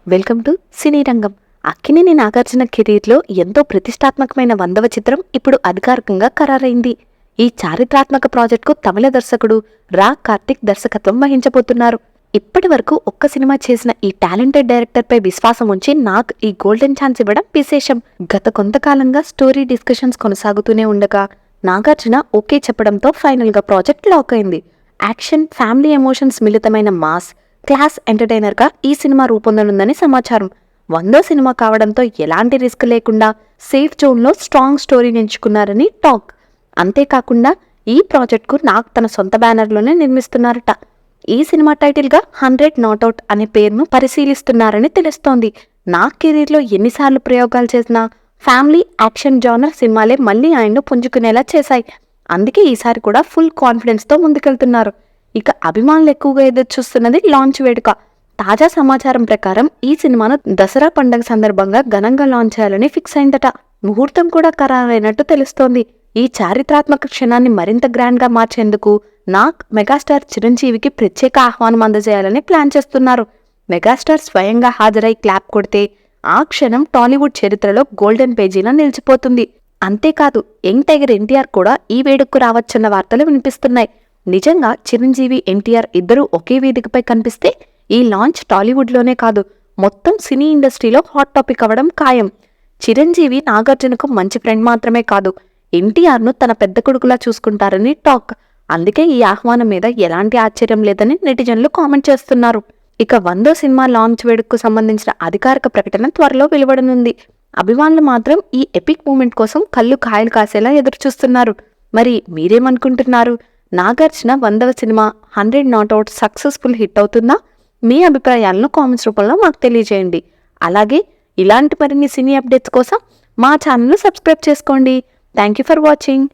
Welcome to సినీ రంగం. అక్కినేని నాగార్జున కెరీర్లో ఎంతో ప్రతిష్టాత్మకమైన 100వ చిత్రం ఇప్పుడు అధికారికంగా ఖరారైంది. ఈ చారిత్రాత్మక ప్రాజెక్టుకు తమిళ దర్శకుడు రా కార్తిక్ దర్శకత్వం వహించబోతున్నారు. ఇప్పటి వరకు ఒక్క సినిమా చేసిన ఈ టాలెంటెడ్ డైరెక్టర్పై విశ్వాసం ఉంచి నాగ్ ఈ గోల్డెన్ ఛాన్స్ ఇవ్వడం విశేషం. గత కొంతకాలంగా స్టోరీ డిస్కషన్స్ కొనసాగుతూనే ఉండగా నాగార్జున ఓకే చెప్పడంతో ఫైనల్గా ప్రాజెక్ట్ లాక్ అయింది. యాక్షన్, ఫ్యామిలీ ఎమోషన్స్ మిళితమైన మాస్ క్లాస్ ఎంటర్టైనర్గా ఈ సినిమా రూపొందనుందని సమాచారం. 100వ సినిమా కావడంతో ఎలాంటి రిస్క్ లేకుండా సేఫ్ జోన్లో స్ట్రాంగ్ స్టోరీని ఎంచుకున్నారని టాక్. అంతేకాకుండా ఈ ప్రాజెక్ట్కు నాగ్ తన సొంత బ్యానర్లోనే నిర్మిస్తున్నారట. ఈ సినిమా టైటిల్గా 100 నాట్అవుట్ అనే పేరును పరిశీలిస్తున్నారని తెలుస్తోంది. నాగ్ కెరీర్లో ఎన్నిసార్లు ప్రయోగాలు చేసినా ఫ్యామిలీ యాక్షన్ జానర్ సినిమాలే మళ్ళీ ఆయన్ను పుంజుకునేలా చేశాయి. అందుకే ఈసారి కూడా ఫుల్ కాన్ఫిడెన్స్తో ముందుకెళ్తున్నారు. ఇక అభిమానులు ఎక్కువగా ఎదురు చూస్తున్నది లాంచ్ వేడుక. తాజా సమాచారం ప్రకారం ఈ సినిమాను దసరా పండుగ సందర్భంగా ఘనంగా లాంచ్ చేయాలని ఫిక్స్ అయిందట. ముహూర్తం కూడా ఖరారైనట్టు తెలుస్తోంది. ఈ చారిత్రాత్మక క్షణాన్ని మరింత గ్రాండ్గా మార్చేందుకు నాగ్ మెగాస్టార్ చిరంజీవికి ప్రత్యేక ఆహ్వానం అందజేయాలని ప్లాన్ చేస్తున్నారు. మెగాస్టార్ స్వయంగా హాజరై క్లాప్ కొడితే ఆ క్షణం టాలీవుడ్ చరిత్రలో గోల్డెన్ పేజీలా నిలిచిపోతుంది. అంతేకాదు, యంగ్ టైగర్ ఎన్టీఆర్ కూడా ఈ వేడుకకు రావచ్చన్న వార్తలు వినిపిస్తున్నాయి. నిజంగా చిరంజీవి, ఎన్టీఆర్ ఇద్దరూ ఒకే వేదికపై కనిపిస్తే ఈ లాంచ్ టాలీవుడ్లోనే కాదు మొత్తం సినీ ఇండస్ట్రీలో హాట్ టాపిక్ అవ్వడం ఖాయం. చిరంజీవి నాగార్జునకు మంచి ఫ్రెండ్ మాత్రమే కాదు, ఎన్టీఆర్ను తన పెద్ద కొడుకులా చూసుకుంటారని టాక్. అందుకే ఈ ఆహ్వానం మీద ఎలాంటి ఆశ్చర్యం లేదని నెటిజన్లు కామెంట్ చేస్తున్నారు. ఇక 100వ సినిమా లాంచ్ వేడుకకు సంబంధించిన అధికారిక ప్రకటన త్వరలో వెలువడనుంది. అభిమానులు మాత్రం ఈ ఎపిక్ మూమెంట్ కోసం కళ్ళు కాయలు కాసేలా ఎదురుచూస్తున్నారు. మరి మీరేమనుకుంటున్నారు? నాగార్జున 100వ సినిమా 100 నాట్అవుట్ సక్సెస్ఫుల్ హిట్ అవుతుందా? మీ అభిప్రాయాలను కామెంట్స్ రూపంలో మాకు తెలియజేయండి. అలాగే ఇలాంటి మరిన్ని సినీ అప్డేట్స్ కోసం మా ఛానల్ను సబ్స్క్రైబ్ చేసుకోండి. Thank you for watching.